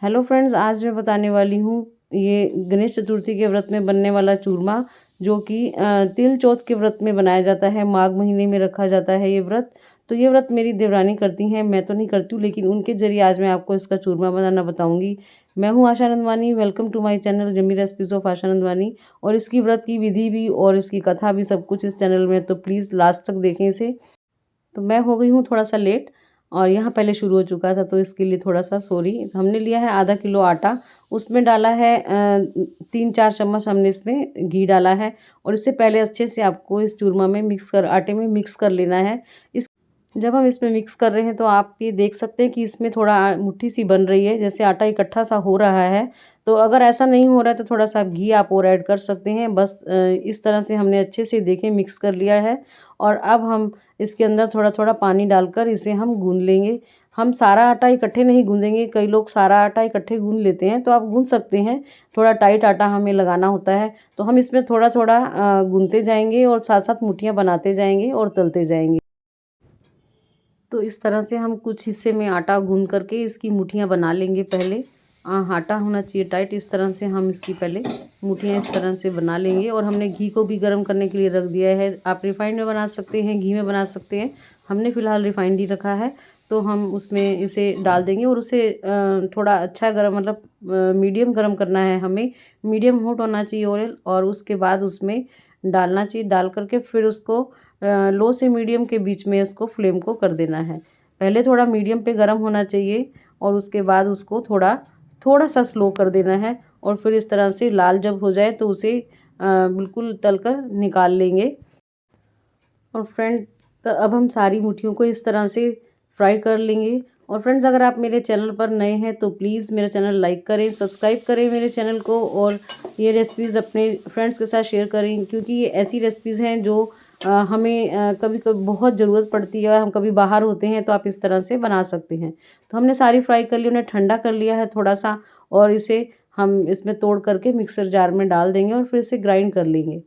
Hello friends, आज मैं बताने वाली हूँ ये गणेश चतुर्थी के व्रत में बनने वाला चूरमा, जो कि तिल चौथ के व्रत में बनाया जाता है। माघ महीने में रखा जाता है ये व्रत। तो ये व्रत मेरी देवरानी करती हैं, मैं तो नहीं करती हूँ, लेकिन उनके जरिए आज मैं आपको इसका चूरमा बनाना बताऊँगी। मैं हूँ Asha Nandwani. Welcome to my channel yummy recipes of Asha Nandwani. और इसकी व्रत की विधि भी और इसकी कथा भी सब कुछ इस चैनल में, तो प्लीज़ लास्ट तक देखें इसे। तो मैं हो गई हूँ थोड़ा सा लेट, और यहाँ पहले शुरू हो चुका था, तो इसके लिए थोड़ा सा सॉरी। हमने लिया है आधा किलो आटा, उसमें डाला है 3-4 चम्मच हमने इसमें घी डाला है। और इससे पहले अच्छे से आपको इस चूरमा में आटे में मिक्स कर लेना है। इस जब हम इसमें मिक्स कर रहे हैं तो आप ये देख सकते हैं कि इसमें थोड़ा मुट्ठी सी बन रही है, जैसे आटा इकट्ठा सा हो रहा है। तो अगर ऐसा नहीं हो रहा है तो थोड़ा सा घी आप और ऐड कर सकते हैं। बस इस तरह से हमने अच्छे से देखें मिक्स कर लिया है। और अब हम इसके अंदर थोड़ा थोड़ा पानी डालकर इसे हम गूंद लेंगे। हम सारा आटा इकट्ठे नहीं गूंदेंगे, कई लोग सारा आटा इकट्ठे गूंद लेते हैं, तो आप गूंद सकते हैं। थोड़ा टाइट आटा हमें लगाना होता है, तो हम इसमें थोड़ा थोड़ा गूंदते जाएंगे और साथ साथ मुठियाँ बनाते जाएंगे और तलते जाएंगे। तो इस तरह से हम कुछ हिस्से में आटा गूंद करके इसकी मुठियाँ बना लेंगे। पहले आटा होना चाहिए टाइट, इस तरह से हम इसकी पहले मुठियाँ इस तरह से बना लेंगे। और हमने घी को भी गर्म करने के लिए रख दिया है। आप रिफाइंड में बना सकते हैं, घी में बना सकते हैं। हमने फ़िलहाल रिफाइंड ही रखा है। तो हम उसमें इसे डाल देंगे और उसे थोड़ा अच्छा गर्म, मतलब मीडियम गर्म करना है हमें। मीडियम हॉट होना चाहिए ऑयल, और उसके बाद उसमें डालना चाहिए। डाल करके फिर उसको लो से मीडियम के बीच में उसको फ्लेम को कर देना है। पहले थोड़ा मीडियम पे गर्म होना चाहिए, और उसके बाद उसको थोड़ा थोड़ा सा स्लो कर देना है। और फिर इस तरह से लाल जब हो जाए तो उसे बिल्कुल तलकर निकाल लेंगे। और फ्रेंड, तो अब हम सारी मुठियों को इस तरह से फ्राई कर लेंगे। और फ्रेंड्स, अगर आप मेरे चैनल पर नए हैं तो प्लीज़ मेरा चैनल लाइक करें, सब्सक्राइब करें मेरे चैनल को, और ये रेसिपीज़ अपने फ्रेंड्स के साथ शेयर करें, क्योंकि ये ऐसी रेसिपीज़ हैं जो हमें कभी कभी बहुत ज़रूरत पड़ती है, और हम कभी बाहर होते हैं तो आप इस तरह से बना सकते हैं। तो हमने सारी फ्राई कर ली, उन्हें ठंडा कर लिया है थोड़ा सा, और इसे हम इसमें तोड़ करके मिक्सर जार में डाल देंगे और फिर इसे ग्राइंड कर लेंगे।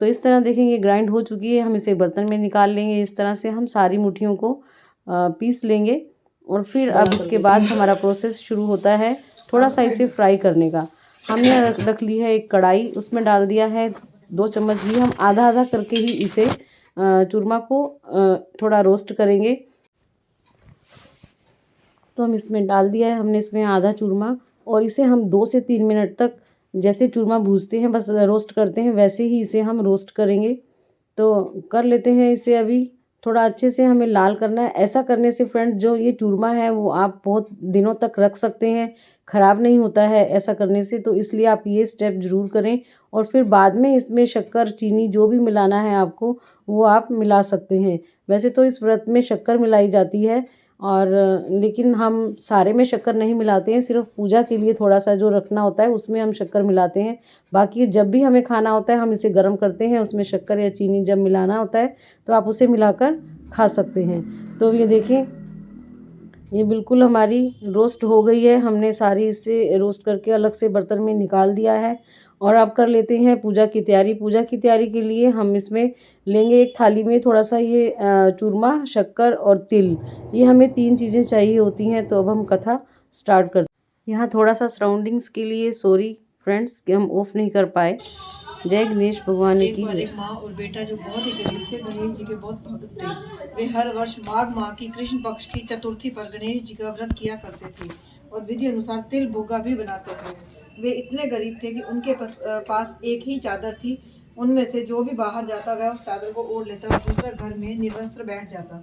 तो इस तरह देखेंगे ग्राइंड हो चुकी है, हम इसे बर्तन में निकाल लेंगे। इस तरह से हम सारी मुठियों को पीस लेंगे। और फिर अब इसके बाद हमारा प्रोसेस शुरू होता है थोड़ा सा इसे फ्राई करने का। हमने रख ली है एक कढ़ाई, उसमें डाल दिया है 2 चम्मच घी। हम आधा आधा करके ही इसे चूरमा को थोड़ा रोस्ट करेंगे। तो हम इसमें डाल दिया है हमने इसमें आधा चूरमा, और इसे हम 2 से 3 मिनट तक, जैसे चूरमा भूनते हैं बस रोस्ट करते हैं, वैसे ही इसे हम रोस्ट करेंगे। तो कर लेते हैं इसे। अभी थोड़ा अच्छे से हमें लाल करना है। ऐसा करने से फ्रेंड, जो ये चूरमा है वो आप बहुत दिनों तक रख सकते हैं, ख़राब नहीं होता है ऐसा करने से। तो इसलिए आप ये स्टेप ज़रूर करें। और फिर बाद में इसमें शक्कर, चीनी जो भी मिलाना है आपको, वो आप मिला सकते हैं। वैसे तो इस व्रत में शक्कर मिलाई जाती है, और लेकिन हम सारे में शक्कर नहीं मिलाते हैं, सिर्फ पूजा के लिए थोड़ा सा जो रखना होता है उसमें हम शक्कर मिलाते हैं। बाकी जब भी हमें खाना होता है हम इसे गर्म करते हैं, उसमें शक्कर या चीनी जब मिलाना होता है तो आप उसे मिलाकर खा सकते हैं। तो ये देखें, ये बिल्कुल हमारी रोस्ट हो गई है। हमने सारी इसे रोस्ट करके अलग से बर्तन में निकाल दिया है। और अब कर लेते हैं पूजा की तैयारी। पूजा की तैयारी के लिए हम इसमें लेंगे एक थाली में थोड़ा सा ये चूरमा, शक्कर और तिल। ये हमें 3 चीज़ें चाहिए होती हैं। तो अब हम कथा स्टार्ट करते हैं। यहाँ थोड़ा सा सराउंडिंग्स के लिए सॉरी फ्रेंड्स कि हम ऑफ नहीं कर पाए। जय गणेश भगवान की जय। एक माँ और बेटा जो बहुत ही गरीब थे, गणेश जी के बहुत भक्त थे। वे हर वर्ष माघ माह की कृष्ण पक्ष की चतुर्थी पर गणेश जी का व्रत किया करते थे, और विधि अनुसार तिल भोगा भी बनाते थे। वे इतने गरीब थे कि उनके पास एक ही चादर थी। उनमें से जो भी बाहर जाता वह उस चादर को ओढ़ लेता और दूसरा घर में निर्वस्त्र बैठ जाता।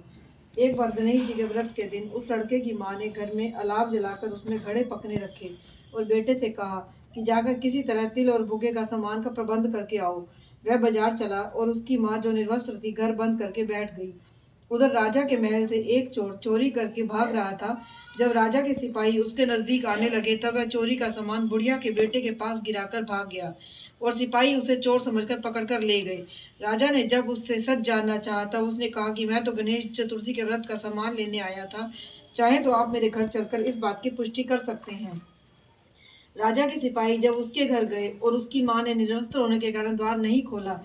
एक बार गणेश जी के व्रत के दिन उस लड़के की माँ ने घर में अलाव जलाकर उसमें घड़े पकने रखे, और बेटे से कहा कि जाकर किसी तरह तिल और भुगे का सामान का प्रबंध करके आओ। वह बाजार चला, और उसकी माँ जो निर्वस्त्र थी घर बंद करके बैठ गई। उधर राजा के महल से एक चोर चोरी करके भाग रहा था। जब राजा के सिपाही उसके नजदीक आने लगे तब वह चोरी का सामान बुढ़िया के बेटे के पास गिराकर भाग गया, और सिपाही उसे चोर समझकर पकड़कर ले गए। राजा ने जब उससे सच जानना चाहा तब उसने कहा कि मैं तो गणेश चतुर्थी के व्रत का सामान लेने आया था, चाहे तो आप मेरे घर चलकर इस बात की पुष्टि कर सकते हैं। राजा के सिपाही जब उसके घर गए और उसकी माँ ने निरस्त्र होने के कारण द्वार नहीं खोला,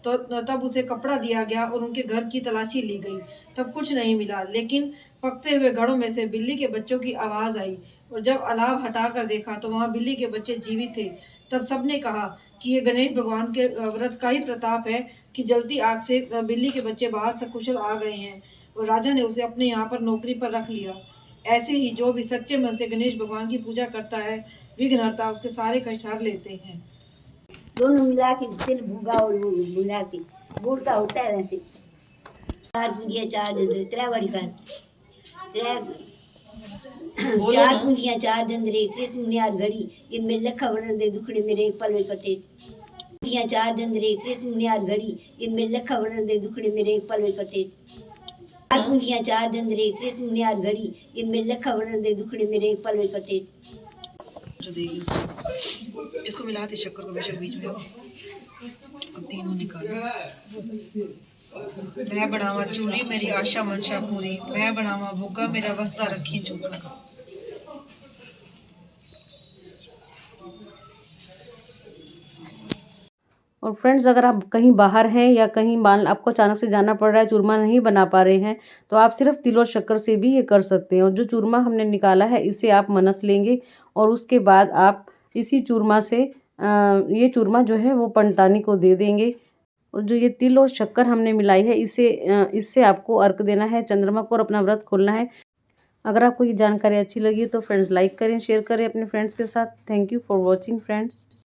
तो तब उसे कपड़ा दिया गया और उनके घर की तलाशी ली गई। तब कुछ नहीं मिला, लेकिन पकते हुए घड़ों में से बिल्ली के बच्चों की आवाज आई। और जब अलाव हटाकर देखा तो वहाँ बिल्ली के बच्चे जीवित थे। तब सबने कहा कि ये गणेश भगवान के व्रत का ही प्रताप है कि जलती आग से बिल्ली के बच्चे बाहर सकुशल आ गए हैं और राजा ने उसे अपने यहाँ पर नौकरी पर रख लिया। ऐसे ही जो भी सच्चे मन से गणेश भगवान की पूजा करता है, विघ्नहर्ता उसके सारे कष्ट हर लेते हैं। दोनों मिला के तिल भूगा और वो मिला के गुड़ का होता है वैसे। 4 पूंजियाँ 4 जंदरे 3 बारी कर 4 पूंजियाँ 4 जंदरे कृष्ण निहार घड़ी ये मेरे लखा वरण दे दुखड़े मेरे एक पल में कटे। पूंजियाँ 4 जंदरे कृष्ण निहार घड़ी ये मेरे लखा वरण दे दुखड़े मेरे एक पल में कटे। 4 पूंजियाँ 4 जंदरे कृष्ण निहार घड़ी ये मेरे लखा वरण दे दुखड़े मेरे एक पल में कटे। जो देगी इसको मिलाते शक्कर को बेशक बीच में अब तीनों निकालो। मैं बनावा चूरी मेरी आशा मंशा पूरी, मैं बनावा भुग्गा मेरा वस्ता रखी चूका। और फ्रेंड्स, अगर आप कहीं बाहर हैं या कहीं मान आपको अचानक से जाना पड़ रहा है, चूरमा नहीं बना पा रहे हैं, तो आप सिर्फ तिल और शक्कर से भी ये कर सकते हैं। और जो चूरमा हमने निकाला है इसे आप मनस लेंगे और उसके बाद आप इसी चूरमा से ये चूरमा जो है वो पंडतानी को दे देंगे। और जो ये तिल और शक्कर हमने मिलाई है इससे आपको अर्घ देना है चंद्रमा को और अपना व्रत खोलना है। अगर आपको ये जानकारी अच्छी लगी तो फ्रेंड्स लाइक करें, शेयर करें अपने फ्रेंड्स के साथ। Thank you for watching friends.